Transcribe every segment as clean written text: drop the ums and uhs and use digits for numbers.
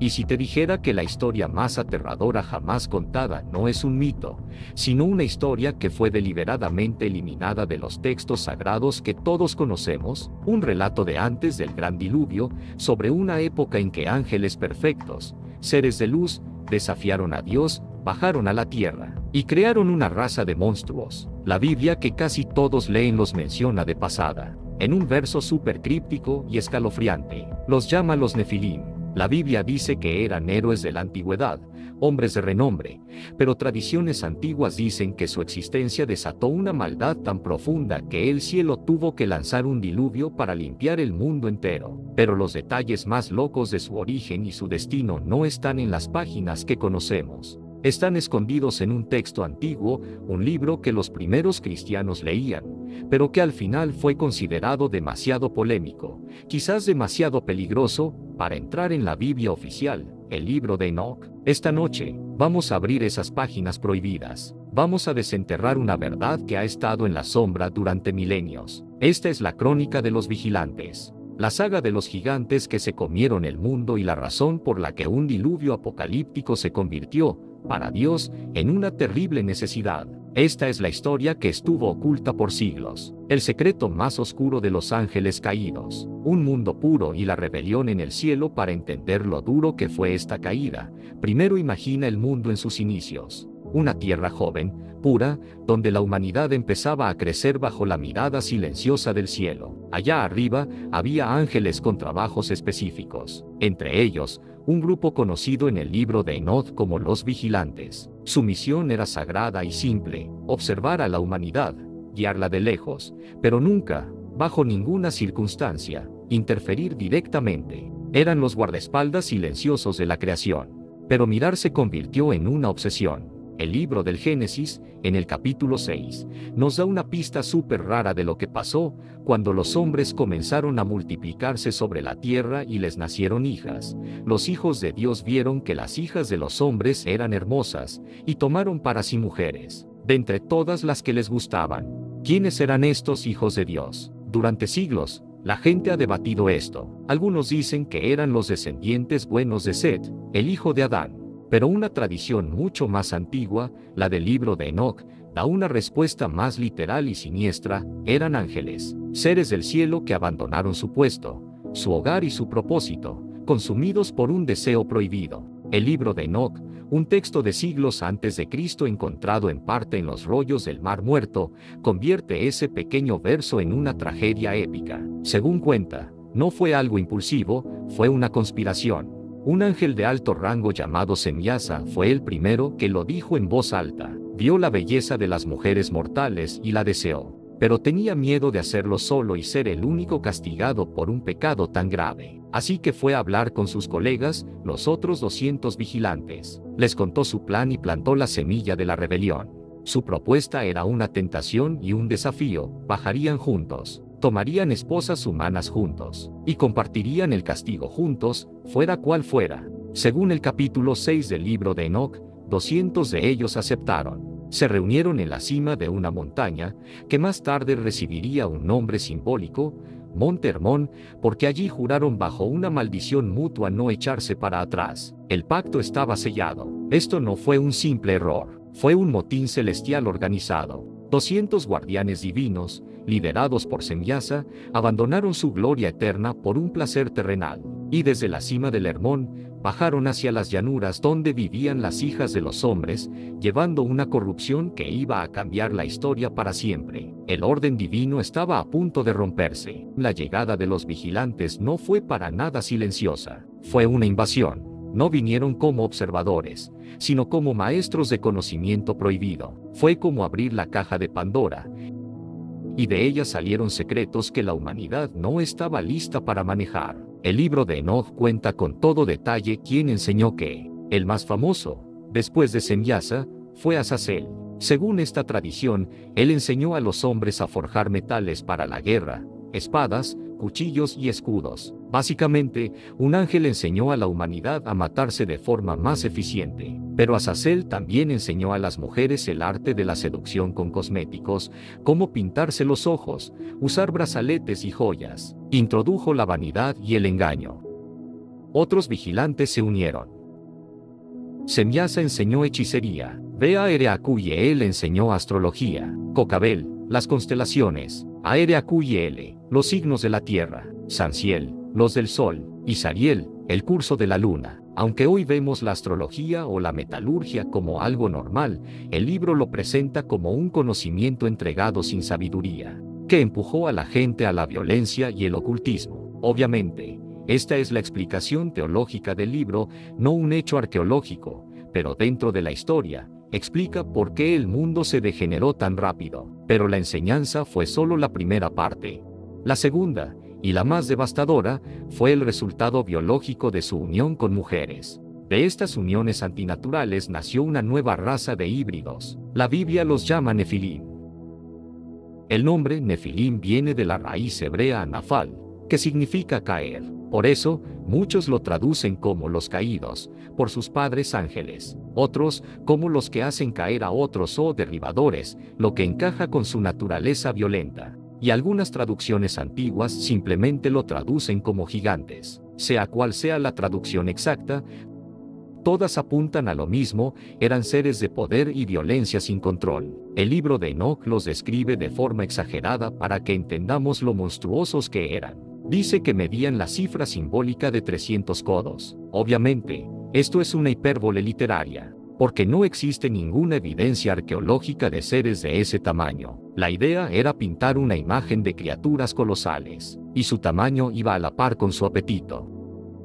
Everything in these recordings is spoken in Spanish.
Y si te dijera que la historia más aterradora jamás contada no es un mito, sino una historia que fue deliberadamente eliminada de los textos sagrados que todos conocemos, un relato de antes del gran diluvio, sobre una época en que ángeles perfectos, seres de luz, desafiaron a Dios, bajaron a la tierra, y crearon una raza de monstruos. La Biblia que casi todos leen los menciona de pasada, en un verso súper críptico y escalofriante, los llama los Nefilim. La Biblia dice que eran héroes de la antigüedad, hombres de renombre, pero tradiciones antiguas dicen que su existencia desató una maldad tan profunda que el cielo tuvo que lanzar un diluvio para limpiar el mundo entero. Pero los detalles más locos de su origen y su destino no están en las páginas que conocemos. Están escondidos en un texto antiguo, un libro que los primeros cristianos leían, pero que al final fue considerado demasiado polémico, quizás demasiado peligroso, para entrar en la Biblia oficial, el libro de Enoc. Esta noche, vamos a abrir esas páginas prohibidas. Vamos a desenterrar una verdad que ha estado en la sombra durante milenios. Esta es la crónica de los vigilantes. La saga de los gigantes que se comieron el mundo y la razón por la que un diluvio apocalíptico se convirtió, para Dios, en una terrible necesidad. Esta es la historia que estuvo oculta por siglos. El secreto más oscuro de los ángeles caídos. Un mundo puro y la rebelión en el cielo. Para entender lo duro que fue esta caída, primero imagina el mundo en sus inicios. Una tierra joven, pura, donde la humanidad empezaba a crecer bajo la mirada silenciosa del cielo. Allá arriba, había ángeles con trabajos específicos. Entre ellos, un grupo conocido en el libro de Enoc como los vigilantes. Su misión era sagrada y simple: observar a la humanidad, guiarla de lejos, pero nunca, bajo ninguna circunstancia, interferir directamente. Eran los guardaespaldas silenciosos de la creación. Pero mirar se convirtió en una obsesión. El libro del Génesis, en el capítulo 6, nos da una pista súper rara de lo que pasó cuando los hombres comenzaron a multiplicarse sobre la tierra y les nacieron hijas. Los hijos de Dios vieron que las hijas de los hombres eran hermosas, y tomaron para sí mujeres, de entre todas las que les gustaban. ¿Quiénes eran estos hijos de Dios? Durante siglos, la gente ha debatido esto. Algunos dicen que eran los descendientes buenos de Set, el hijo de Adán. Pero una tradición mucho más antigua, la del libro de Enoc, da una respuesta más literal y siniestra: eran ángeles, seres del cielo que abandonaron su puesto, su hogar y su propósito, consumidos por un deseo prohibido. El libro de Enoc, un texto de siglos antes de Cristo encontrado en parte en los rollos del Mar Muerto, convierte ese pequeño verso en una tragedia épica. Según cuenta, no fue algo impulsivo, fue una conspiración. Un ángel de alto rango llamado Semyasa fue el primero que lo dijo en voz alta. Vio la belleza de las mujeres mortales y la deseó, pero tenía miedo de hacerlo solo y ser el único castigado por un pecado tan grave. Así que fue a hablar con sus colegas, los otros 200 vigilantes. Les contó su plan y plantó la semilla de la rebelión. Su propuesta era una tentación y un desafío: bajarían juntos, tomarían esposas humanas juntos, y compartirían el castigo juntos, fuera cual fuera. Según el capítulo 6 del libro de Enoc, 200 de ellos aceptaron. Se reunieron en la cima de una montaña, que más tarde recibiría un nombre simbólico, Monte Hermón, porque allí juraron bajo una maldición mutua no echarse para atrás. El pacto estaba sellado. Esto no fue un simple error, fue un motín celestial organizado. 200 guardianes divinos, liderados por Semyasa, abandonaron su gloria eterna por un placer terrenal, y desde la cima del Hermón, bajaron hacia las llanuras donde vivían las hijas de los hombres, llevando una corrupción que iba a cambiar la historia para siempre. El orden divino estaba a punto de romperse. La llegada de los vigilantes no fue para nada silenciosa, fue una invasión. No vinieron como observadores, sino como maestros de conocimiento prohibido. Fue como abrir la caja de Pandora, y de ella salieron secretos que la humanidad no estaba lista para manejar. El libro de Enoc cuenta con todo detalle quién enseñó qué. El más famoso, después de Semyasa, fue Azazel. Según esta tradición, él enseñó a los hombres a forjar metales para la guerra, espadas, cuchillos y escudos. Básicamente, un ángel enseñó a la humanidad a matarse de forma más eficiente. Pero Azazel también enseñó a las mujeres el arte de la seducción con cosméticos, cómo pintarse los ojos, usar brazaletes y joyas. Introdujo la vanidad y el engaño. Otros vigilantes se unieron. Semyasa enseñó hechicería. Beaereacuyel enseñó astrología. Cocabel, las constelaciones. Aereacuyel, los signos de la tierra. Sanciel, los del sol. Y Sariel, el curso de la luna. Aunque hoy vemos la astrología o la metalurgia como algo normal, el libro lo presenta como un conocimiento entregado sin sabiduría, que empujó a la gente a la violencia y el ocultismo. Obviamente, esta es la explicación teológica del libro, no un hecho arqueológico, pero dentro de la historia, explica por qué el mundo se degeneró tan rápido. Pero la enseñanza fue solo la primera parte. La segunda, y la más devastadora, fue el resultado biológico de su unión con mujeres. De estas uniones antinaturales nació una nueva raza de híbridos. La Biblia los llama Nefilim. El nombre Nefilim viene de la raíz hebrea Nafal, que significa caer. Por eso, muchos lo traducen como los caídos, por sus padres ángeles. Otros, como los que hacen caer a otros o derribadores, lo que encaja con su naturaleza violenta. Y algunas traducciones antiguas simplemente lo traducen como gigantes. Sea cual sea la traducción exacta, todas apuntan a lo mismo, eran seres de poder y violencia sin control. El libro de Enoc los describe de forma exagerada para que entendamos lo monstruosos que eran. Dice que medían la cifra simbólica de 300 codos. Obviamente, esto es una hipérbole literaria, porque no existe ninguna evidencia arqueológica de seres de ese tamaño. La idea era pintar una imagen de criaturas colosales, y su tamaño iba a la par con su apetito.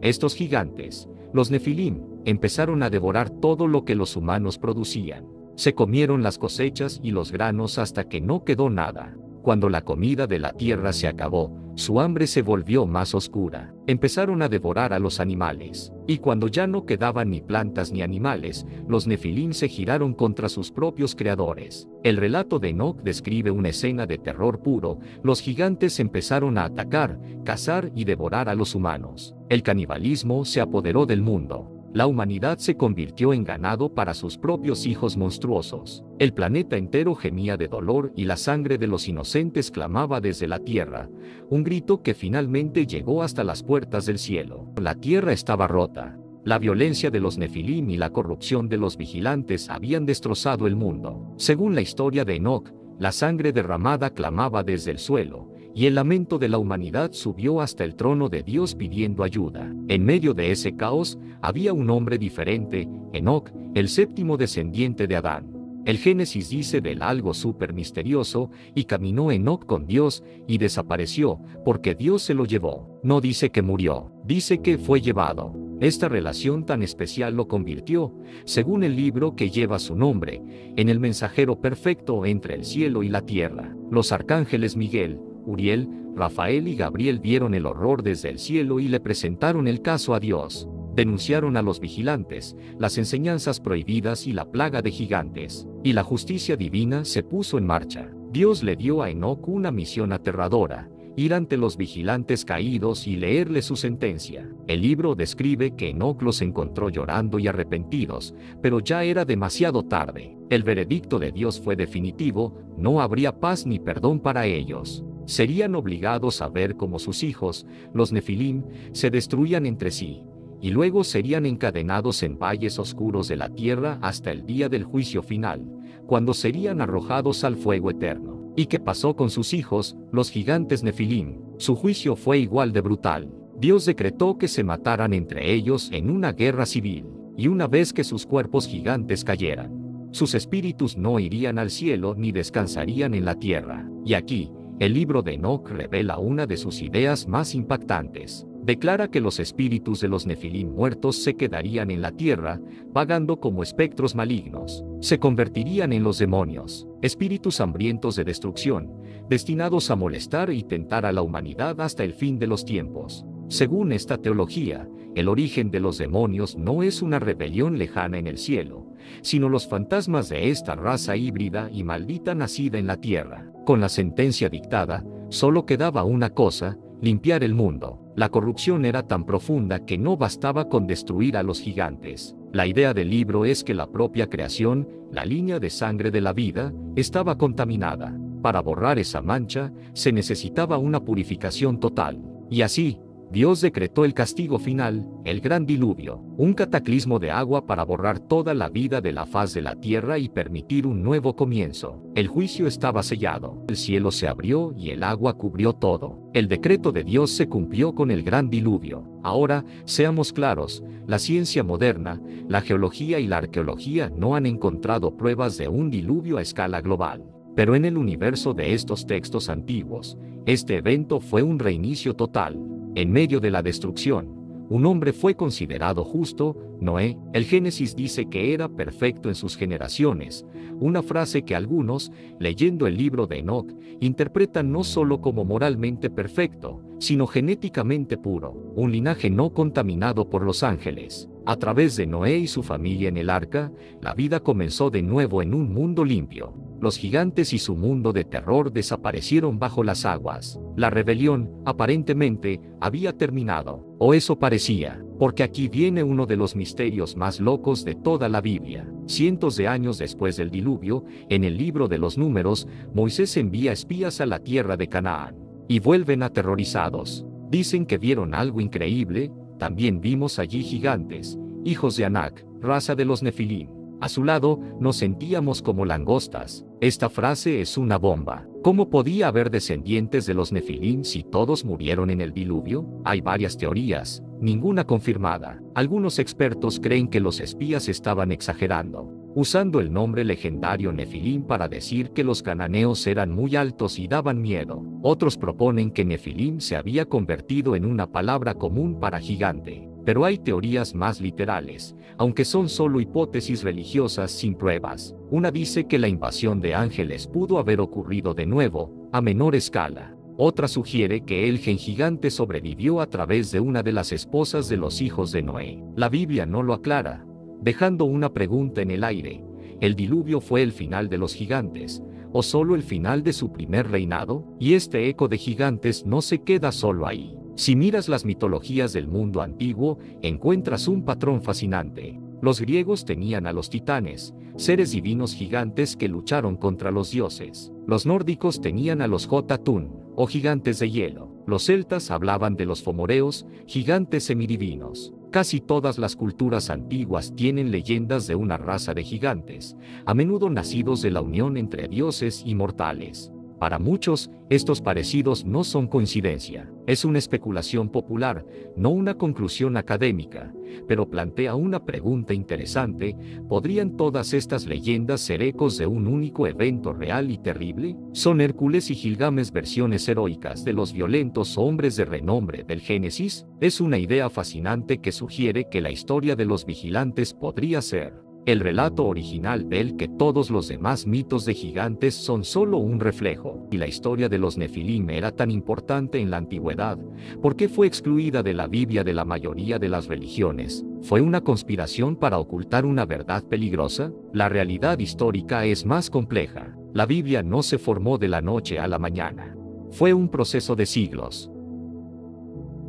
Estos gigantes, los Nefilim, empezaron a devorar todo lo que los humanos producían. Se comieron las cosechas y los granos hasta que no quedó nada. Cuando la comida de la tierra se acabó, su hambre se volvió más oscura. Empezaron a devorar a los animales. Y cuando ya no quedaban ni plantas ni animales, los Nefilim se giraron contra sus propios creadores. El relato de Enoc describe una escena de terror puro. Los gigantes empezaron a atacar, cazar y devorar a los humanos. El canibalismo se apoderó del mundo. La humanidad se convirtió en ganado para sus propios hijos monstruosos. El planeta entero gemía de dolor y la sangre de los inocentes clamaba desde la tierra, un grito que finalmente llegó hasta las puertas del cielo. La tierra estaba rota. La violencia de los Nefilim y la corrupción de los vigilantes habían destrozado el mundo. Según la historia de Enoc, la sangre derramada clamaba desde el suelo, y el lamento de la humanidad subió hasta el trono de Dios pidiendo ayuda. En medio de ese caos, había un hombre diferente, Enoc, el séptimo descendiente de Adán. El Génesis dice de él algo súper misterioso, y caminó Enoc con Dios, y desapareció, porque Dios se lo llevó. No dice que murió, dice que fue llevado. Esta relación tan especial lo convirtió, según el libro que lleva su nombre, en el mensajero perfecto entre el cielo y la tierra. Los arcángeles Miguel, Uriel, Rafael y Gabriel vieron el horror desde el cielo y le presentaron el caso a Dios. Denunciaron a los vigilantes, las enseñanzas prohibidas y la plaga de gigantes. Y la justicia divina se puso en marcha. Dios le dio a Enoc una misión aterradora: ir ante los vigilantes caídos y leerle su sentencia. El libro describe que Enoc los encontró llorando y arrepentidos, pero ya era demasiado tarde. El veredicto de Dios fue definitivo: no habría paz ni perdón para ellos. Serían obligados a ver cómo sus hijos, los Nefilim, se destruían entre sí, y luego serían encadenados en valles oscuros de la tierra hasta el día del juicio final, cuando serían arrojados al fuego eterno. ¿Y qué pasó con sus hijos, los gigantes Nefilim? Su juicio fue igual de brutal. Dios decretó que se mataran entre ellos en una guerra civil, y una vez que sus cuerpos gigantes cayeran, sus espíritus no irían al cielo ni descansarían en la tierra. Y aquí, el libro de Enoc revela una de sus ideas más impactantes. Declara que los espíritus de los Nefilim muertos se quedarían en la tierra, vagando como espectros malignos. Se convertirían en los demonios, espíritus hambrientos de destrucción, destinados a molestar y tentar a la humanidad hasta el fin de los tiempos. Según esta teología, el origen de los demonios no es una rebelión lejana en el cielo, sino los fantasmas de esta raza híbrida y maldita nacida en la tierra. Con la sentencia dictada, solo quedaba una cosa: limpiar el mundo. La corrupción era tan profunda que no bastaba con destruir a los gigantes. La idea del libro es que la propia creación, la línea de sangre de la vida, estaba contaminada. Para borrar esa mancha, se necesitaba una purificación total. Y así, Dios decretó el castigo final, el gran diluvio, un cataclismo de agua para borrar toda la vida de la faz de la tierra y permitir un nuevo comienzo. El juicio estaba sellado, el cielo se abrió y el agua cubrió todo. El decreto de Dios se cumplió con el gran diluvio. Ahora, seamos claros, la ciencia moderna, la geología y la arqueología no han encontrado pruebas de un diluvio a escala global. Pero en el universo de estos textos antiguos, este evento fue un reinicio total. En medio de la destrucción, un hombre fue considerado justo, Noé. El Génesis dice que era perfecto en sus generaciones, una frase que algunos, leyendo el libro de Enoc, interpretan no solo como moralmente perfecto, sino genéticamente puro, un linaje no contaminado por los ángeles. A través de Noé y su familia en el arca, la vida comenzó de nuevo en un mundo limpio. Los gigantes y su mundo de terror desaparecieron bajo las aguas. La rebelión, aparentemente, había terminado, o eso parecía, porque aquí viene uno de los misterios más locos de toda la Biblia. Cientos de años después del diluvio, en el libro de los Números, Moisés envía espías a la tierra de Canaán, y vuelven aterrorizados. Dicen que vieron algo increíble. También vimos allí gigantes, hijos de Anak, raza de los Nefilim. A su lado, nos sentíamos como langostas. Esta frase es una bomba. ¿Cómo podía haber descendientes de los Nefilim si todos murieron en el diluvio? Hay varias teorías, ninguna confirmada. Algunos expertos creen que los espías estaban exagerando, usando el nombre legendario Nefilim para decir que los cananeos eran muy altos y daban miedo. Otros proponen que Nefilim se había convertido en una palabra común para gigante. Pero hay teorías más literales, aunque son solo hipótesis religiosas sin pruebas. Una dice que la invasión de ángeles pudo haber ocurrido de nuevo, a menor escala. Otra sugiere que el gen gigante sobrevivió a través de una de las esposas de los hijos de Noé. La Biblia no lo aclara, dejando una pregunta en el aire. ¿El diluvio fue el final de los gigantes, o solo el final de su primer reinado? Y este eco de gigantes no se queda solo ahí. Si miras las mitologías del mundo antiguo, encuentras un patrón fascinante. Los griegos tenían a los titanes, seres divinos gigantes que lucharon contra los dioses. Los nórdicos tenían a los Jotatún, o gigantes de hielo. Los celtas hablaban de los fomoreos, gigantes semidivinos. Casi todas las culturas antiguas tienen leyendas de una raza de gigantes, a menudo nacidos de la unión entre dioses y mortales. Para muchos, estos parecidos no son coincidencia, es una especulación popular, no una conclusión académica, pero plantea una pregunta interesante: ¿podrían todas estas leyendas ser ecos de un único evento real y terrible? ¿Son Hércules y Gilgamesh versiones heroicas de los violentos hombres de renombre del Génesis? Es una idea fascinante que sugiere que la historia de los vigilantes podría ser el relato original del que todos los demás mitos de gigantes son solo un reflejo. Y la historia de los Nefilim era tan importante en la antigüedad, ¿por qué fue excluida de la Biblia de la mayoría de las religiones? ¿Fue una conspiración para ocultar una verdad peligrosa? La realidad histórica es más compleja. La Biblia no se formó de la noche a la mañana. Fue un proceso de siglos.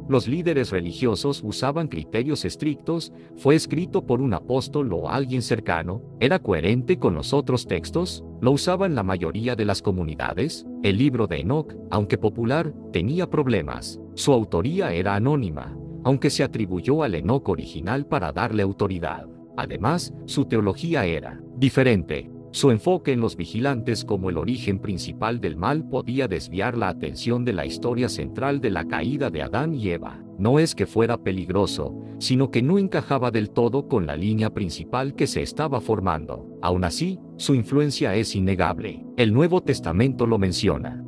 Los líderes religiosos usaban criterios estrictos. ¿Fue escrito por un apóstol o alguien cercano? ¿Era coherente con los otros textos? ¿Lo usaban la mayoría de las comunidades? El libro de Enoc, aunque popular, tenía problemas. Su autoría era anónima, aunque se atribuyó al Enoc original para darle autoridad. Además, su teología era diferente. Su enfoque en los vigilantes como el origen principal del mal podía desviar la atención de la historia central de la caída de Adán y Eva. No es que fuera peligroso, sino que no encajaba del todo con la línea principal que se estaba formando. Aún así, su influencia es innegable. El Nuevo Testamento lo menciona.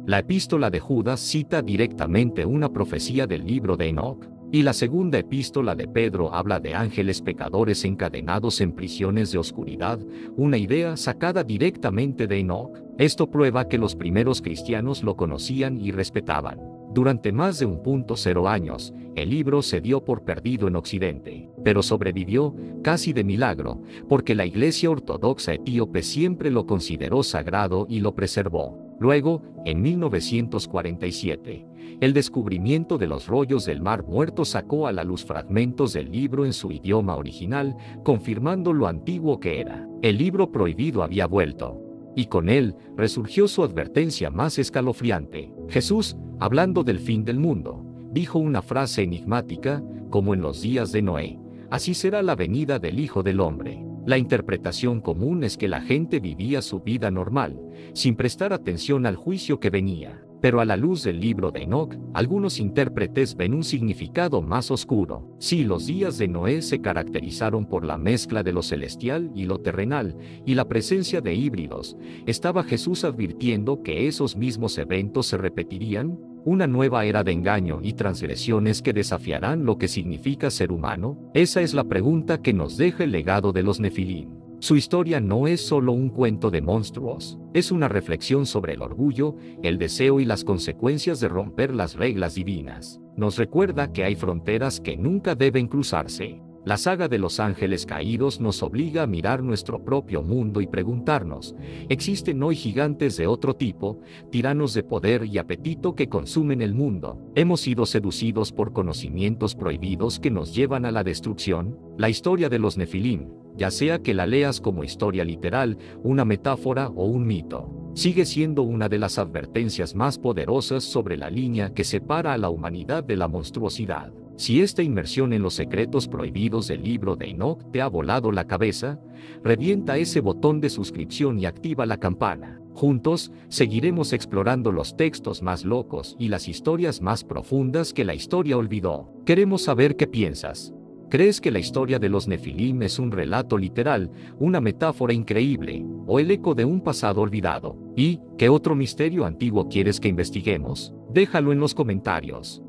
La epístola de Judas cita directamente una profecía del libro de Enoc. Y la segunda epístola de Pedro habla de ángeles pecadores encadenados en prisiones de oscuridad, una idea sacada directamente de Enoc. Esto prueba que los primeros cristianos lo conocían y respetaban. Durante más de 1.0 años, el libro se dio por perdido en Occidente, pero sobrevivió, casi de milagro, porque la Iglesia Ortodoxa etíope siempre lo consideró sagrado y lo preservó. Luego, en 1947, el descubrimiento de los rollos del Mar Muerto sacó a la luz fragmentos del libro en su idioma original, confirmando lo antiguo que era. El libro prohibido había vuelto, y con él resurgió su advertencia más escalofriante. Jesús, hablando del fin del mundo, dijo una frase enigmática, como en los días de Noé, así será la venida del Hijo del Hombre. La interpretación común es que la gente vivía su vida normal, sin prestar atención al juicio que venía. Pero a la luz del libro de Enoc, algunos intérpretes ven un significado más oscuro. Sí, los días de Noé se caracterizaron por la mezcla de lo celestial y lo terrenal, y la presencia de híbridos. ¿Estaba Jesús advirtiendo que esos mismos eventos se repetirían? ¿Una nueva era de engaño y transgresiones que desafiarán lo que significa ser humano? Esa es la pregunta que nos deja el legado de los Nefilim. Su historia no es solo un cuento de monstruos, es una reflexión sobre el orgullo, el deseo y las consecuencias de romper las reglas divinas. Nos recuerda que hay fronteras que nunca deben cruzarse. La saga de los ángeles caídos nos obliga a mirar nuestro propio mundo y preguntarnos, ¿existen hoy gigantes de otro tipo, tiranos de poder y apetito que consumen el mundo? ¿Hemos sido seducidos por conocimientos prohibidos que nos llevan a la destrucción? La historia de los Nefilim, ya sea que la leas como historia literal, una metáfora o un mito, sigue siendo una de las advertencias más poderosas sobre la línea que separa a la humanidad de la monstruosidad. Si esta inmersión en los secretos prohibidos del libro de Enoc te ha volado la cabeza, revienta ese botón de suscripción y activa la campana. Juntos, seguiremos explorando los textos más locos y las historias más profundas que la historia olvidó. Queremos saber qué piensas. ¿Crees que la historia de los Nefilim es un relato literal, una metáfora increíble, o el eco de un pasado olvidado? ¿Y qué otro misterio antiguo quieres que investiguemos? Déjalo en los comentarios.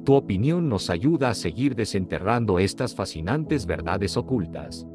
Tu opinión nos ayuda a seguir desenterrando estas fascinantes verdades ocultas.